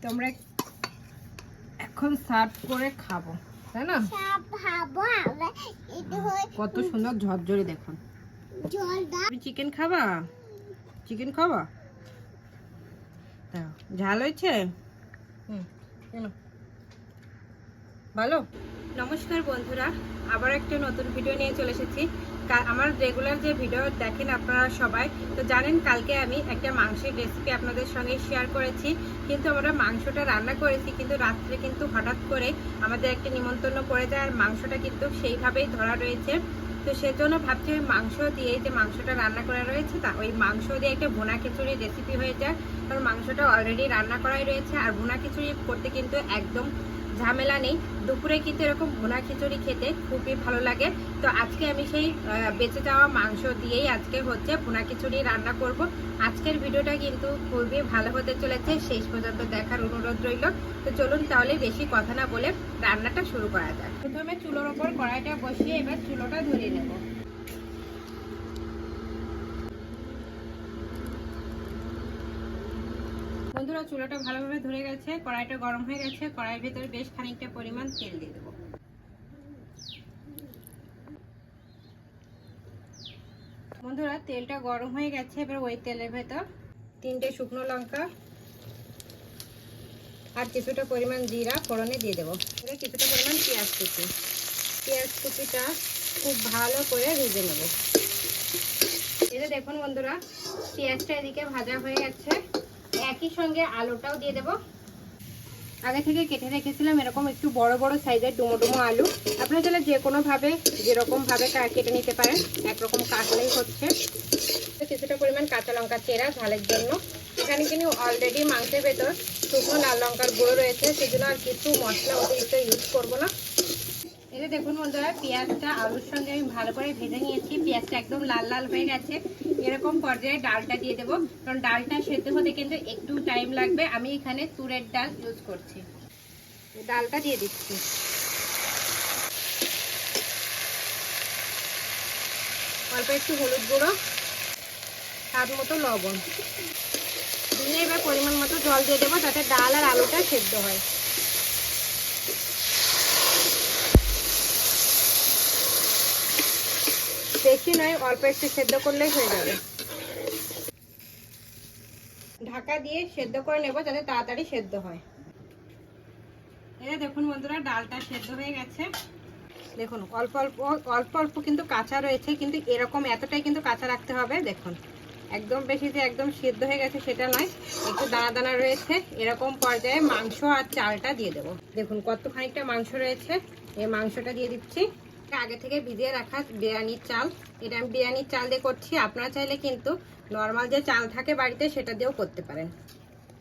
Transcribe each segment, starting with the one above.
তোমরা এখন সার্ভ করে খাবো, তাই না? কত সুন্দর ঝরঝরে দেখুন। তুমি চিকেন খাবা? চিকেন খাবা? ঝাল হয়েছে? ভালো। নমস্কার বন্ধুরা, আবার একটা নতুন ভিডিও নিয়ে চলে এসেছি। আমার রেগুলার যে ভিডিও দেখেন আপনারা সবাই, তো জানেন কালকে আমি একটা মাংসের রেসিপি আপনাদের সঙ্গে শেয়ার করেছি। কিন্তু আমরা মাংসটা রান্না করেছি, কিন্তু রাত্রে কিন্তু হঠাৎ করে আমাদের একটা নিমন্ত্রণ পড়ে যায়, আর মাংসটা কিন্তু সেইভাবেই ধরা রয়েছে। তো সেজন্য ভাবছি ওই মাংস দিয়ে যে মাংসটা রান্না করা রয়েছে, তা ওই মাংস দিয়ে একটা ভুনা খিচুড়ির রেসিপি হয়ে যায়। কারণ মাংসটা অলরেডি রান্না করাই রয়েছে, আর ভুনা খিচুড়ি করতে কিন্তু একদম ঝামেলা নেই। দুপুরে কিন্তু এরকম ভুনা খিচুড়ি খেতে খুবই ভালো লাগে। তো আজকে আমি সেই বেঁচে যাওয়া মাংস দিয়েই আজকে হচ্ছে ভুনা খিচুড়ি রান্না করব। আজকের ভিডিওটা কিন্তু খুবই ভালো হতে চলেছে, শেষ পর্যন্ত দেখার অনুরোধ রইল। তো চলুন তাহলে বেশি কথা না বলে রান্নাটা শুরু করা যায়। প্রথমে চুলোর ওপর কড়াইটা বসিয়ে এবার চুলোটা ধরিয়ে নেব। বন্ধুরা, চুলাটা ভালোভাবে ধরে গেছে, কড়াইটা গরম হয়ে গেছে। কড়াইয়ের ভেতরে বেশ খানিকটা পরিমাণ তেল দিয়ে দেবো। বন্ধুরা, তেলটা গরম হয়ে গেছে, এবার ওই তেলের ভেতর 3টে শুকনো লঙ্কা আর কিছুটা পরিমাণ জিরা ফোড়নে দিয়ে দেবো। এবার কিছুটা পরিমাণ পেঁয়াজ কুচিটা খুব ভালো করে ভেজে নেব। এটা দেখুন বন্ধুরা, পেঁয়াজটা এদিকে ভাজা হয়ে গেছে। একই সঙ্গে আলুটাও দিয়ে দেবো। আগে থেকে কেটে রেখেছিলাম এরকম একটু বড় বড় সাইজের ডুমো আলু। আপনারা চাইলে যে কোনোভাবে যেরকমভাবে কেটে নিতে পারেন, একরকম কাটলেই হচ্ছে। কিছুটা পরিমাণ কাঁচা লঙ্কা চেরা ঝালের জন্য। এখানে কিন্তু অলরেডি মাংসের ভেতর শুকনো লাল লঙ্কার গুঁড়ো রয়েছে, সেজন্য আর কিছু মশলা অতিরিক্ত ইউজ করবো না। এই যে দেখুন বন্ধুরা, পেঁয়াজটা আলুর সঙ্গে আমি ভালো করে ভেজে নিয়েছি। পেঁয়াজটা একদম লাল লাল হয়ে গেছে। এরকম পর্যায়ে ডালটা দিয়ে দেবো, কারণ ডালটা সেদ্ধ হতে কিন্তু একটু টাইম লাগবে। আমি এখানে তুরের ডাল ইউজ করছি। ডালটা দিয়ে দিচ্ছি। অল্প একটু হলুদ গুঁড়ো, স্বাদ মতো লবণ দিয়ে এবার পরিমাণ মতো জল দিয়ে দেবো, যাতে ডাল আর আলুটা সেদ্ধ হয়। বেশি নয়, অল্প একটু সেদ্ধ করলেই হয়ে যাবে। ঢাকা দিয়ে সেদ্ধ করে নেব, যাতে তাড়াতাড়ি সেদ্ধ হয়। এই দেখুন বন্ধুরা, ডালটা সেদ্ধ হয়ে গেছে। দেখুন অল্প অল্প কিন্তু কাঁচা রয়েছে, কিন্তু এরকম এতটাই কিন্তু কাঁচা রাখতে হবে। দেখুন একদম বেশি যে একদম সেদ্ধ হয়ে গেছে সেটা নয়, একটু দানা দানা রয়েছে। এরকম পর্যায়ে মাংস আর চালটা দিয়ে দেবো। দেখুন কত খানিকটা মাংস রয়েছে, এই মাংসটা দিয়ে দিচ্ছি। আগে থেকে ভিজিয়ে রাখা বিরিয়ানির চাল, এটা আমি বিরিয়ানির চাল দিয়ে করছি। আপনারা চাইলে কিন্তু নর্মাল যে চাল থাকে বাড়িতে সেটা দিয়েও করতে পারেন।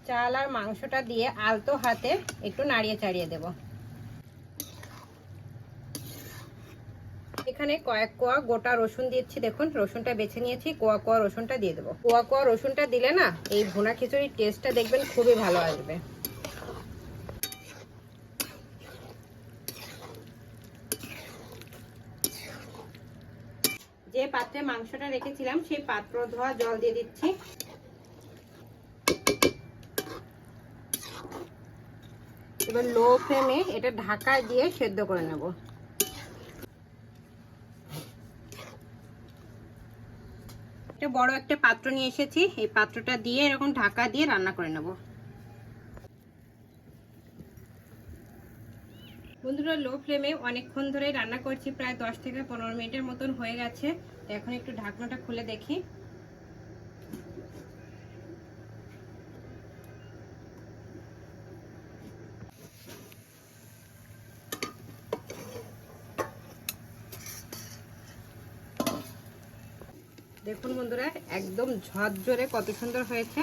চাল আর মাংসটা দিয়ে আলতো হাতে একটু নাড়িয়ে চাড়িয়ে দেব। এখানে কয়েক কোয়া গোটা রসুন দিচ্ছি। দেখুন রসুনটা বেছে নিয়েছি, কোয়া রসুনটা দিয়ে দেবো। কোয়া রসুনটা দিলে না এই ভুনা খিচুড়ির টেস্টটা দেখবেন খুবই ভালো আসবে। যে পাত্রে মাংসটা রেখেছিলাম সেই পাত্র ধোয়া জল দিয়ে দিচ্ছি। এবার লো ফ্লেমে এটা ঢাকা দিয়ে সেদ্ধ করে নেব। একটা বড় একটা পাত্র নিয়ে এসেছি, এই পাত্রটা দিয়ে এরকম ঢাকা দিয়ে রান্না করে নেব। বন্ধুরা, লো ফ্লেমে অনেকক্ষণ ধরে রান্না করছি, প্রায় 10 থেকে 15 মিনিটের মতন হয়ে গেছে। এখন একটু ঢাকনাটা খুলে দেখি। দেখুন বন্ধুরা, একদম ঝরঝরে কত সুন্দর হয়েছে।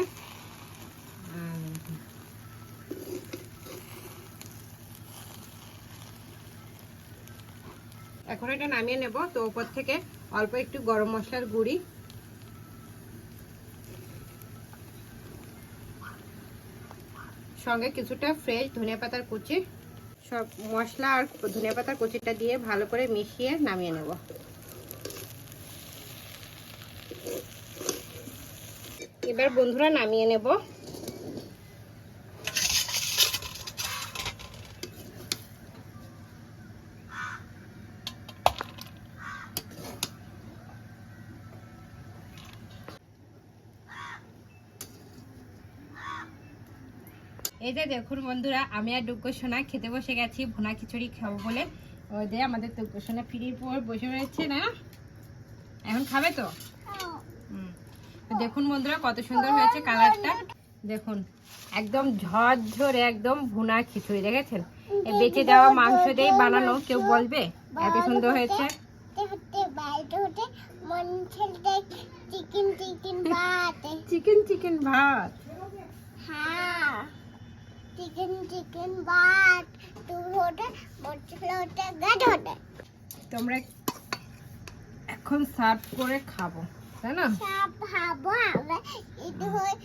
এখন এটা নামিয়ে নেব। তো উপর থেকে অল্প একটু গরম মশলার গুঁড়ি, সঙ্গে কিছুটা ফ্রেশ ধনিয়া পাতার কুচি, সব মশলা আর ধনিয়া পাতার কুচিটা দিয়ে ভালো করে মিশিয়ে নামিয়ে নেব। এবার বন্ধুরা নামিয়ে নেব। এই যে দেখুন বন্ধুরা, আমি আর ডুগ্গু সোনা খেতে বসে গেছি ভুনা খিচুড়ি খাবো বলে। ওই যে আমাদের ডুগ্গু সোনা ফ্রির পর বসে রয়েছে না, এখন খাবে তো। দেখুন বন্ধুরা কত সুন্দর হয়েছে কালারটা, দেখুন একদম ঝরঝরে একদম ভুনা খিচুড়ি। দেখেছেন, বেঁচে যাওয়া মাংস দিয়ে বানানো, কেউ বলবে এত সুন্দর হয়েছে। চিকেন চিকেন ভাত, তোমরা এখন সার্ভ করে খাবো, তাই না?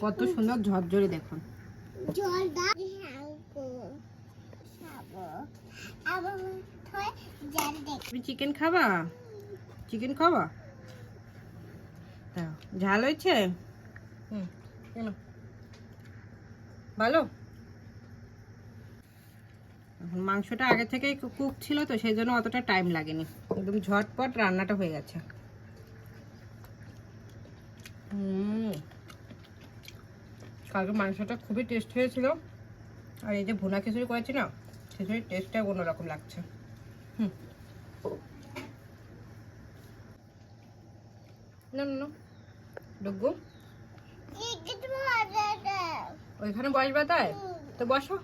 কত সুন্দর ঝরঝরে দেখুন। তুমি চিকেন খাবা? চিকেন খাবা? ঝাল হয়েছে? কেন ভালো? মাংসটা আগে থেকেই কুক ছিল তো, সেই জন্য অতটা টাইম লাগেনি, একদম ঝটপট রান্নাটা হয়ে গেছে। কালকে মাংসটা খুবই টেস্ট হয়েছিল, আর এই যে ভুনা খিচুড়ি করেছি না, খিচুড়ির টেস্টটা অন্যরকম লাগছে। না না ডুগ্গু, ওইখানে বসবা তাই তো, বসো।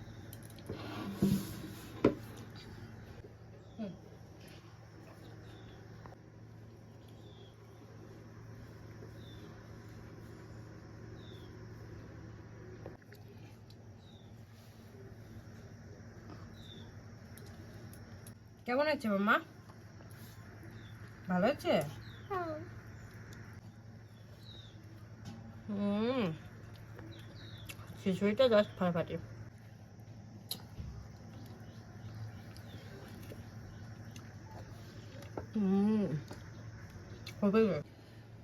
কেমন আছে মাম্মা? ভালো আছে? খিচুড়িটা জাস্ট ফাটাফাটি।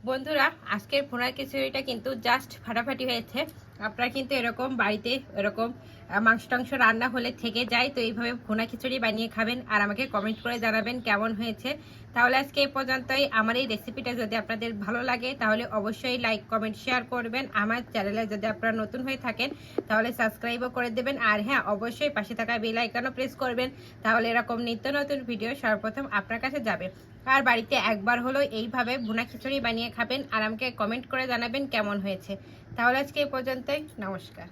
বন্ধুরা, আজকের ভুনা খিচুড়িটা কিন্তু জাস্ট ফাটাফাটি হয়েছে। আপনারা কিন্তু এরকম বাড়িতে এরকম মাংস টাংস রান্না হলে থেকে যায়, তো এইভাবে ভুনা খিচুড়ি বানিয়ে খাবেন আর আমাকে কমেন্ট করে জানাবেন কেমন হয়েছে। তাহলে আজকে এই পর্যন্তই। আমার এই রেসিপিটা যদি আপনাদের ভালো লাগে তাহলে অবশ্যই লাইক কমেন্ট শেয়ার করবেন। আমার চ্যানেলে যদি আপনারা নতুন হয়ে থাকেন তাহলে সাবস্ক্রাইবও করে দেবেন, আর হ্যাঁ অবশ্যই পাশে থাকা বেল আইকনও প্রেস করবেন, তাহলে এরকম নিত্য নতুন ভিডিও সর্বপ্রথম আপনার কাছে যাবে। আর বাড়িতে একবার হলো এইভাবে ভুনা খিচুড়ি বানিয়ে খাবেন আর আমাকে কমেন্ট করে জানাবেন কেমন হয়েছে। তাহলে আজকে এই পর্যন্তই, নমস্কার।